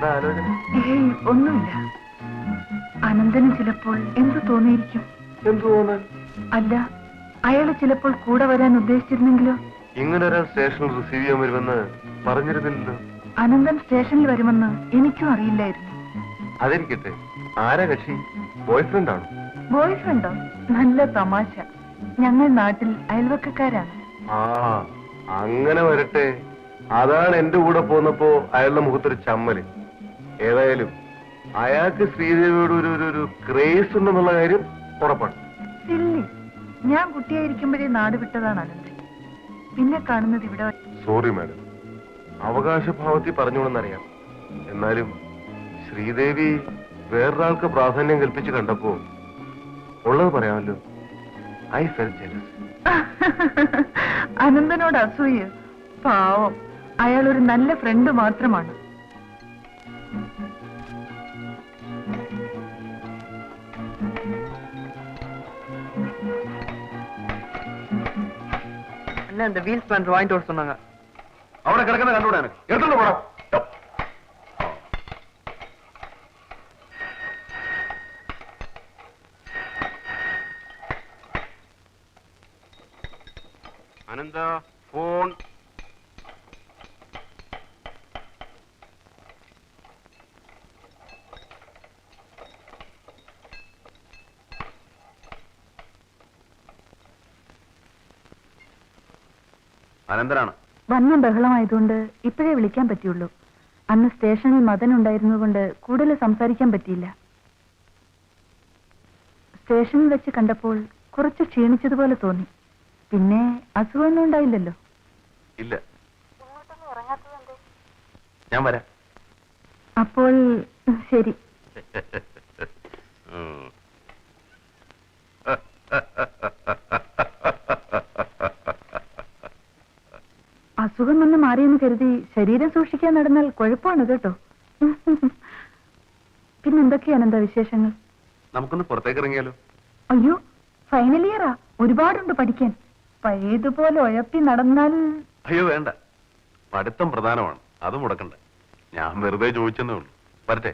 എന്താ ആലോചന? ഏയ് ഒന്നുമില്ല. അനന്തന് ചിലപ്പോൾ എന്തു തോന്നിയിരിക്കും? എന്തു തോന്നാൻ? അല്ല, അയാള് ചിലപ്പോൾ കൂടെ വരാൻ ഉദ്ദേശിച്ചിരുന്നെങ്കിലോ? ഇങ്ങനെ ഒരാൾ സ്റ്റേഷനിൽ റിസീവ് ചെയ്യാൻ വരുമെന്ന് പറഞ്ഞിരുന്നില്ലല്ലോ. അനന്തൻ സ്റ്റേഷനിൽ വരുമെന്ന് എനിക്കും അറിയില്ലായിരുന്നു. അതിരിക്കട്ടെ, ആരാ കക്ഷി? ബോയ് ഫ്രണ്ട് ആണോ? ബോയ് ഫ്രണ്ടോ? നല്ല തമാശ. ഞങ്ങൾ നാട്ടിൽ അയൽവക്കക്കാരാണ്. ആ, അങ്ങനെ വരട്ടെ. അതാണ് എന്റെ കൂടെ പോന്നപ്പോ അയാളുടെ മുഖത്തൊരു ചമ്മല്. ഏതായാലും അയാൾക്ക് ശ്രീദേവിയോട് ഒരു ക്രേസ് ഉണ്ടെന്നുള്ള കാര്യം ഉറപ്പാണ്. സില്ലി, ഞാൻ കുട്ടിയായിരിക്കുമ്പോഴേ നാട് വിട്ടതാണ് അനന്തൻ. പിന്നെ കാണുന്നത് ഇവിടെ. സോറി മാഡം, അവകാശഭാവത്തിൽ പറഞ്ഞോണെന്നറിയാം. എന്നാലും ശ്രീദേവി വേറൊരാൾക്ക് പ്രാധാന്യം കൽപ്പിച്ച് കണ്ടപ്പോ ഉള്ളത് പറയാമല്ലോ. I fell jealous. അനന്തനോട് അസൂയ? പാവം, അയാൾ ഒരു നല്ല ഫ്രണ്ട് മാത്രമാണ്. அண்ணா இந்த வீல் ஸ்பேனர் வாங்கிட்டு வர சொன்னாங்க. അവിടെ കിടക്കുന്ന കണ്ടുകൂടാ എനിക്ക്. എടുത്തോണ്ട് പോടാ. അനന്ത ഫോൺ. അനന്തനാണ്. വന്ന ബഹളമായതുകൊണ്ട് ഇപ്പോഴേ വിളിക്കാൻ പറ്റിയുള്ളൂ. അന്ന് സ്റ്റേഷനിൽ മദൻ ഉണ്ടായിരുന്നതുകൊണ്ട് കൂടുതൽ സംസാരിക്കാൻ പറ്റിയില്ല. സ്റ്റേഷനിൽ വെച്ച് കണ്ടപ്പോൾ കുറച്ച് ക്ഷീണിച്ചതുപോലെ തോന്നി. പിന്നെ അസുഖമൊന്നും ഉണ്ടായില്ലല്ലോ? ഇല്ല. ഞാൻ വരാം. അപ്പോൾ ശരി. അസുഖം വന്ന് മാറിയെന്ന് കരുതി ശരീരം സൂക്ഷിക്കാൻ നടന്നാൽ കുഴപ്പമാണ് കേട്ടോ. പിന്നെന്തൊക്കെയാണ് എന്താ വിശേഷങ്ങൾ? നമുക്കൊന്ന് പുറത്തേക്ക് ഇറങ്ങിയാലോ? അയ്യോ, ഫൈനൽ ഇയറാ, ഒരുപാടുണ്ട് പഠിക്കാൻ. പഴയതുപോലെ ഉഴപ്പി നടന്നാൽ. അയ്യോ വേണ്ട, പഠിത്തം പ്രധാനമാണ്, അത് മുടക്കണ്ട. ഞാൻ വെറുതെ ചോദിച്ചെന്നേ ഉള്ളൂ. വരട്ടെ?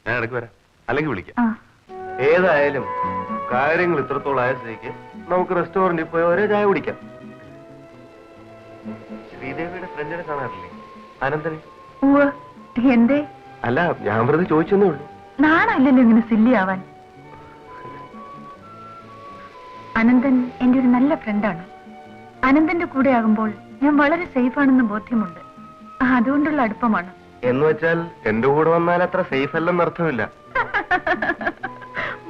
ഞാൻ ഇടയ്ക്ക് വരാം, അല്ലെങ്കിൽ വിളിക്കാം. ഏതായാലും കാര്യങ്ങൾ ഇത്രത്തോളം ആയ സ്ഥിതിക്ക് നമുക്ക് റെസ്റ്റോറന്റിൽ പോയി ഒരേ ചായ കുടിക്കാം. ശ്രീദേവിയുടെ ഫ്രണ്ടിനെ കാണാറില്ലേ, അനന്തനെ? എന്തേ? അല്ല, ഞാൻ വെറുതെ ചോദിച്ചെന്നേ ഉള്ളൂ. നാണല്ലല്ലോ ഇങ്ങനെ സില്ലി ആവാൻ. അനന്തൻ എന്റെ ഒരു നല്ല ഫ്രണ്ടാണ്. അനന്തന്റെ കൂടെ ആകുമ്പോൾ ഞാൻ വളരെ സേഫ് ആണെന്ന് ബോധ്യമുണ്ട്. അതുകൊണ്ടുള്ള അടുപ്പമാണ്. എന്ന് വെച്ചാൽ എന്റെ കൂടെ വന്നാൽ അത്ര സേഫ് അല്ലെന്ന് അർത്ഥമില്ല.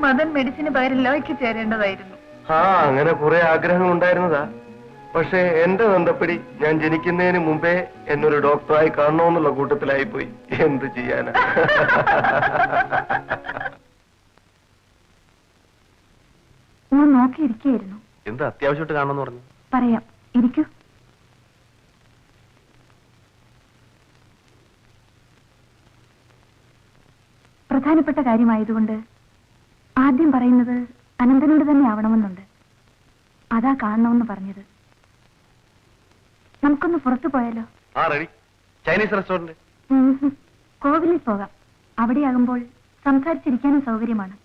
മദൻ മെഡിസിന് പകരം ലോയ്ക്ക് ചേരേണ്ടതായിരുന്നു. ആ, അങ്ങനെ കുറെ ആഗ്രഹങ്ങൾ ഉണ്ടായിരുന്നതാ. പക്ഷെ എന്റെ ബന്ധപ്പെടി ഞാൻ ജനിക്കുന്നതിന് മുമ്പേ എന്നൊരു ഡോക്ടറായി കാണണമെന്നുള്ള കൂട്ടത്തിലായിപ്പോയി. എന്ത് ചെയ്യാനാ? ഞാൻ നോക്കിയിരിക്കുകയായിരുന്നു. എന്ത് അത്യാവശ്യമായിട്ട് കാണണമെന്ന് പറഞ്ഞു? പറയാം, ഇരിക്കൂ. പ്രധാനപ്പെട്ട കാര്യമായതുകൊണ്ട് ആദ്യം പറയുന്നത് അനന്തനോട് തന്നെ ആവണമെന്നുണ്ട്. അതാ കാണണമെന്ന് പറഞ്ഞത്. നമുക്കൊന്ന് പുറത്തു പോയാലോ? ആ, റെഡി. Chinese restaurant. കോവിലിൽ പോകാം. അവിടെയാകുമ്പോൾ സംസാരിച്ചിരിക്കാനും സൗകര്യമാണ്.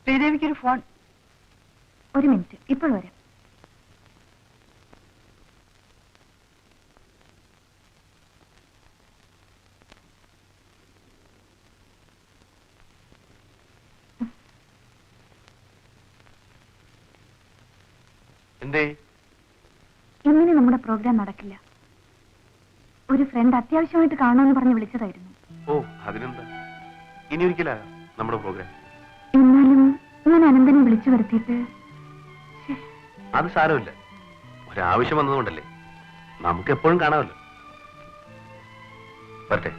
ശ്രീദേവിക്കൊരു ഫോൺ. ഒരു മിനിറ്റ്, ഇപ്പോൾ വരാം. എന്തേ? ഇങ്ങനെ നമ്മുടെ പ്രോഗ്രാം നടക്കില്ല. ഒരു ഫ്രണ്ട് അത്യാവശ്യമായിട്ട് കാണുമെന്ന് പറഞ്ഞ് വിളിച്ചതായിരുന്നു. ഓ, അതിനെന്താ, ഇനി ഒരിക്കലാ നമ്മുടെ പ്രോഗ്രാം. എന്നാലും ഞാൻ അനന്തനെ വിളിച്ചു വരുത്തിയിട്ട്. അത് സാരമില്ല, ഒരാവശ്യം വന്നതുകൊണ്ടല്ലേ. നമുക്ക് എപ്പോഴും കാണാമല്ലോ. വരട്ടെ?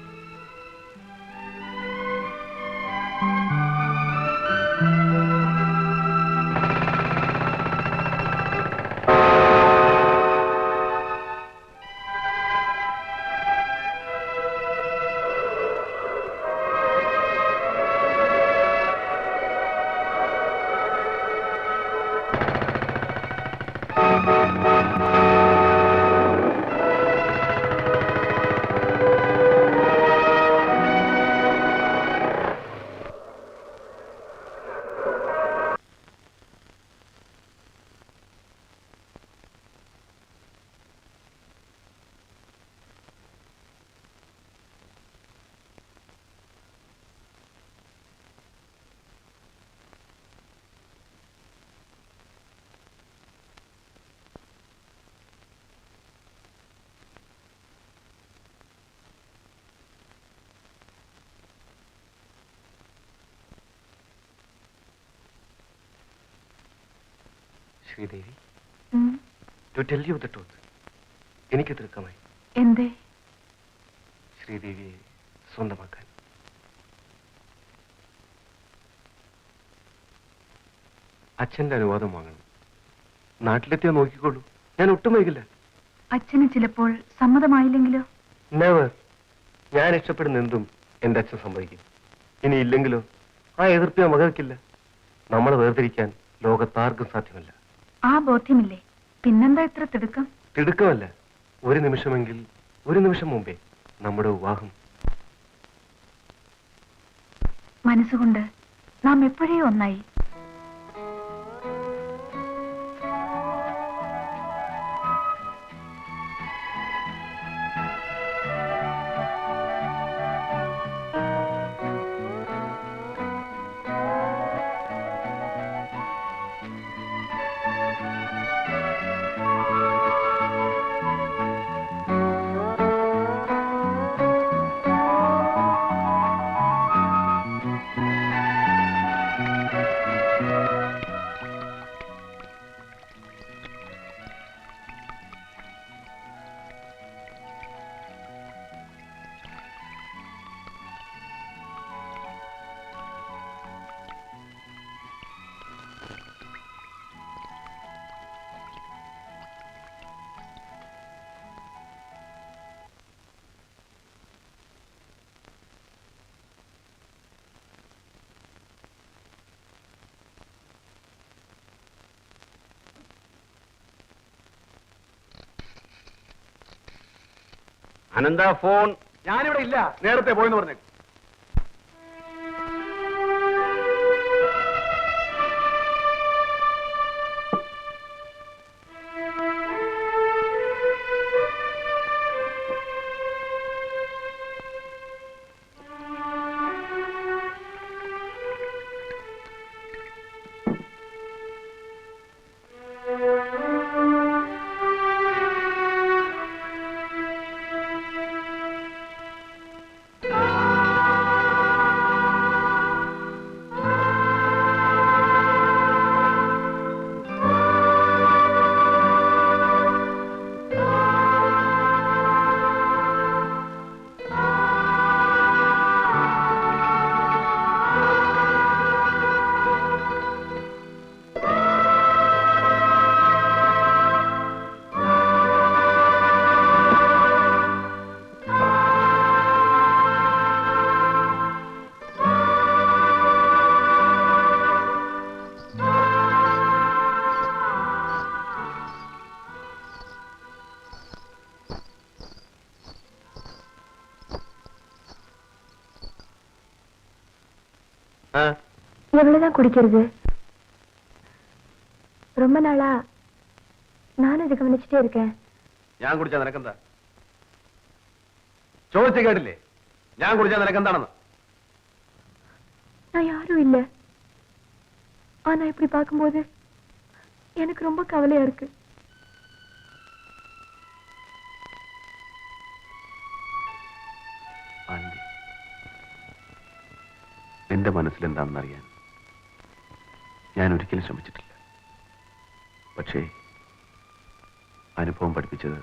ശ്രീദേവി, ഉം, to tell you the truth, എനിക്ക് തൃക്കമായി എന്തേ? ശ്രീദേവിയെ സ്വന്തമാക്കാൻ. അച്ഛന്റെ അനുവാദം വാങ്ങണം. നാട്ടിലെത്തിയാ നോക്കിക്കോളൂ, ഞാൻ ഒട്ടും വൈകില്ല. അച്ഛന് ചിലപ്പോൾ സമ്മതമായില്ലെങ്കിലോ? നെവർ. ഞാൻ ഇഷ്ടപ്പെടുന്ന എന്തും എന്റെ അച്ഛൻ സമ്മതിക്കും. ഇനി ഇല്ലെങ്കിലോ ആ എതിർപ്പ് ഞാൻ വകവെക്കില്ല. നമ്മളെ വേർതിരിക്കാൻ ലോകത്താർക്കും സാധ്യമല്ല. ആ ബോധ്യമില്ലേ, പിന്നെന്താ ഇത്ര തിടുക്കം? തിടുക്കമല്ല, ഒരു നിമിഷമെങ്കിൽ ഒരു നിമിഷം മുമ്പേ നമ്മുടെ വിവാഹം. മനസ്സുകൊണ്ട് നാം എപ്പോഴേ ഒന്നായി. അനന്ത ഫോൺ. ഞാനിവിടെ ഇല്ല, നേരത്തെ പോയെന്ന് പറഞ്ഞു. எவ்வளவுதான் குடிக்கிறது? ரொம்ப நாளா நானும் இது கவனிச்சுட்டே இருக்கேன். ഞാൻ കുടിച്ചാ നിനക്കെന്താ? ചോദിച്ചു കേട്ടില്ലേ, ഞാൻ കുടിച്ചാ നിനക്കെന്താണെന്ന്? நான் யாரும் இல்ல. ஆனா இப்படி பார்க்கும்போது எனக்கு ரொம்ப கவலையா இருக்கு. ആനന്ദി, എന്റെ മനസ്സിലെന്താണെന്നറിയാൻ ഞാൻ ഒരിക്കലും ശ്രമിച്ചിട്ടില്ല. പക്ഷേ അനുഭവം പഠിപ്പിച്ചത്,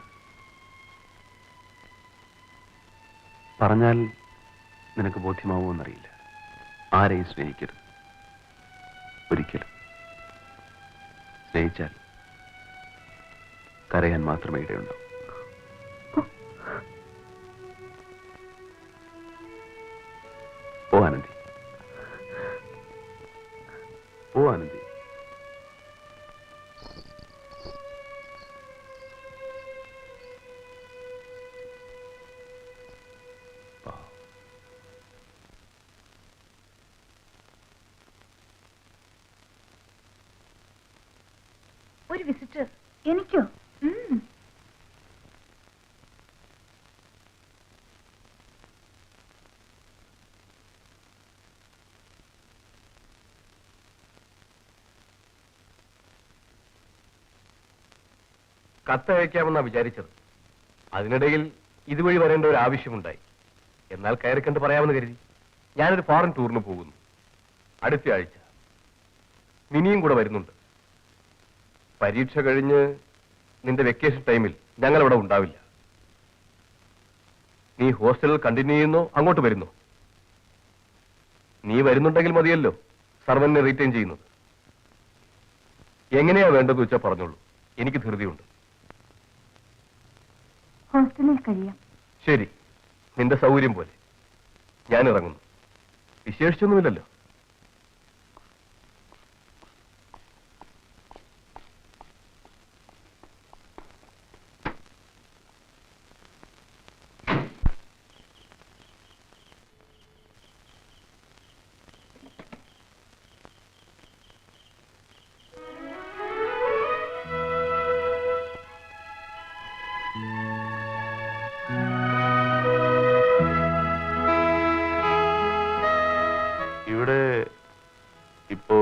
പറഞ്ഞാൽ നിനക്ക് ബോധ്യമാവുമെന്നറിയില്ല, ആരെയും സ്നേഹിക്കരുത്. ഒരിക്കലും. സ്നേഹിച്ചാൽ കരയാൻ മാത്രമേ ഇടയുണ്ടാവൂ. ഓ ആനന്ദി, ഓ ആനന്ദി. ഒരു വിസിറ്റർ. എനിക്കോ? കത്തയക്കാമെന്നാ വിചാരിച്ചത്. അതിനിടയിൽ ഇതുവഴി വരേണ്ട ഒരു ആവശ്യമുണ്ടായി. എന്നാൽ കയറിക്കണ്ട് പറയാമെന്ന് കരുതി. ഞാനൊരു ഫോറിൻ ടൂറിന് പോകുന്നു അടുത്ത ആഴ്ച. മിനിയും കൂടെ വരുന്നുണ്ട്. പരീക്ഷ കഴിഞ്ഞ് നിന്റെ വെക്കേഷൻ ടൈമിൽ ഞങ്ങൾ ഇവിടെ ഉണ്ടാവില്ല. നീ ഹോസ്റ്റലിൽ കണ്ടിന്യൂ ചെയ്യുന്നോ അങ്ങോട്ട് വരുന്നോ? നീ വരുന്നുണ്ടെങ്കിൽ മതിയല്ലോ സർവന്റിനെ റീറ്റെയിൻ ചെയ്യുന്നത്. എങ്ങനെയാ വേണ്ടതെന്ന് വെച്ചാൽ പറഞ്ഞോളൂ, എനിക്ക് ധൃതിയുണ്ട്. ഹോസ്റ്റലിൽ കഴിയാം. ശരി, നിന്റെ സൗകര്യം പോലെ. ഞാൻ ഇറങ്ങുന്നു. വിശേഷിച്ചൊന്നുമില്ലല്ലോ. ഇവിടെ ഇപ്പോ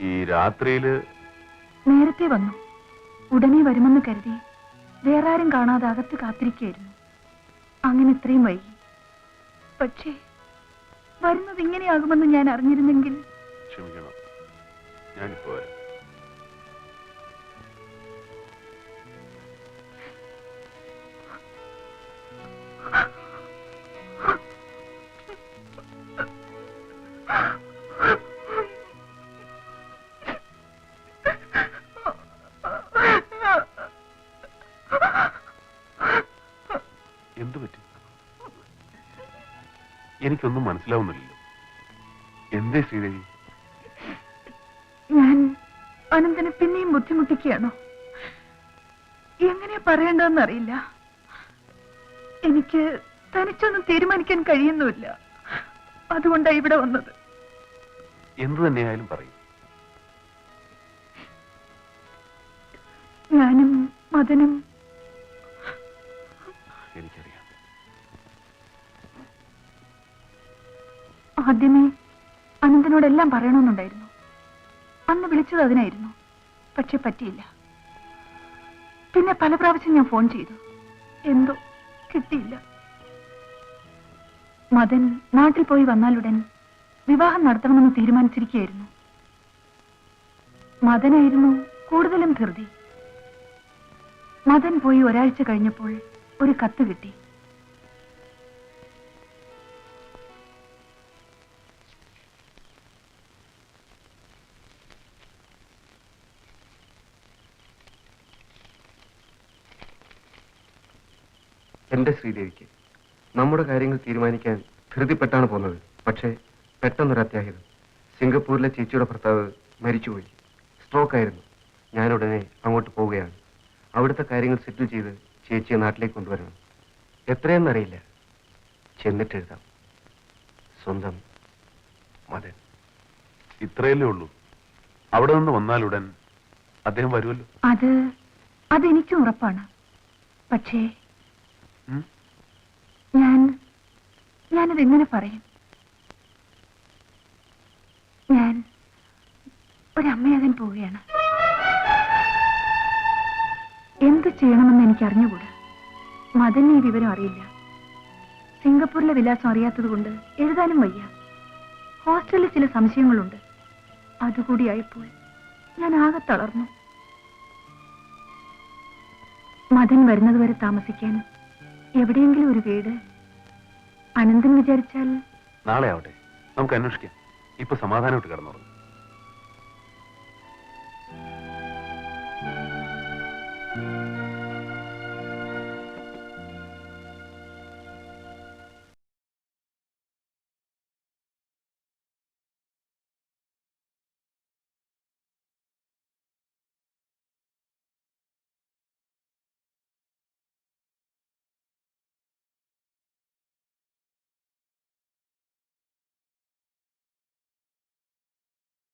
ഈ രാത്രിയില് നേരത്തെ വന്നു. ഉടനെ വരുമെന്ന് കരുതി വേറെ ആരും കാണാതെ അകത്ത് കാത്തിരിക്കുകയായിരുന്നു. അങ്ങനെ ഇത്രയും വൈകി. പക്ഷേ വരുന്നത് ഇങ്ങനെയാകുമെന്ന് ഞാൻ അറിഞ്ഞിരുന്നെങ്കിൽ. ക്ഷമിക്കണം, ഞാനിപ്പോ വരാം. എന്തു പറ്റി? എനിക്കൊന്നും മനസ്സിലാവുന്നില്ലല്ലോ. എന്തേ ശ്രീദേവി? ഞാൻ അനന്തനെ പിന്നെയും ബുദ്ധിമുട്ടിക്കുകയാണോ? എങ്ങനെ പറയേണ്ടതെന്നറിയില്ല. എനിക്ക് തനിച്ചൊന്നും തീരുമാനിക്കാൻ കഴിയുന്നുമില്ല. അതുകൊണ്ടാണ് ഇവിടെ വന്നത്. എന്തു തന്നെയായാലും പറയും. ഞാനും മദനും. എനിക്കറിയാം. ആദ്യമേ അനന്തനോടെല്ലാം പറയണമെന്നുണ്ടായിരുന്നു. അന്ന് വിളിച്ചത് അതിനായിരുന്നു. പക്ഷെ പറ്റിയില്ല. പിന്നെ പല പ്രാവശ്യം ഞാൻ ഫോൺ ചെയ്തു. എന്തോ കിട്ടിയില്ല. മദൻ നാട്ടിൽ പോയി വന്നാലുടൻ വിവാഹം നടത്തണമെന്ന് തീരുമാനിച്ചിരിക്കുകയായിരുന്നു. മദനായിരുന്നു കൂടുതലും ധൃതി. മദൻ പോയി ഒരാഴ്ച കഴിഞ്ഞപ്പോൾ ഒരു കത്ത് കിട്ടി. എന്റെ ശ്രീദേവിക്ക് നമ്മുടെ കാര്യങ്ങൾ തീരുമാനിക്കാൻ ധൃതിപ്പെട്ടാണ് പോകുന്നത്. പക്ഷേ പെട്ടെന്നൊരു അത്യാഹിതം. സിംഗപ്പൂരിലെ ചേച്ചിയുടെ ഭർത്താവ് മരിച്ചുപോയി. സ്ട്രോക്ക് ആയിരുന്നു. ഞാനുടനെ അങ്ങോട്ട് പോവുകയാണ്. അവിടുത്തെ കാര്യങ്ങൾ സെറ്റിൽ ചെയ്ത് ചേച്ചിയെ നാട്ടിലേക്ക് കൊണ്ടുവരണം. എത്രയെന്നറിയില്ല. ചെന്നിട്ടെഴുതാം. സ്വന്തം മദൻ. ഇത്രയല്ലേ ഉള്ളൂ. അവിടെ നിന്ന് വന്നാലുടൻ അദ്ദേഹം വരുമല്ലോ. അതെനിക്കും ഉറപ്പാണ്. പക്ഷേ ഞാനതെങ്ങനെ പറയും? ഞാൻ ഒരമ്മയാകാൻ പോവുകയാണ്. എന്ത് ചെയ്യണമെന്ന് എനിക്ക് അറിഞ്ഞുകൂടാ. മദന് ഈ വിവരം അറിയില്ല. സിംഗപ്പൂരിലെ വിലാസം അറിയാത്തത് കൊണ്ട് എഴുതാനും വയ്യ. ഹോസ്റ്റലിൽ ചില സംശയങ്ങളുണ്ട്. അതുകൂടിയായപ്പോൾ ഞാൻ ആകെ തളർന്നു. മദൻ വരുന്നതുവരെ താമസിക്കാൻ എവിടെയെങ്കിലും ഒരു വീട് അനന്തൻ വിചാരിച്ചാൽ. നാളെ ആവട്ടെ, നമുക്ക് അന്വേഷിക്കാം. ഇപ്പൊ സമാധാനമായിട്ട് കിടന്നുറങ്ങും.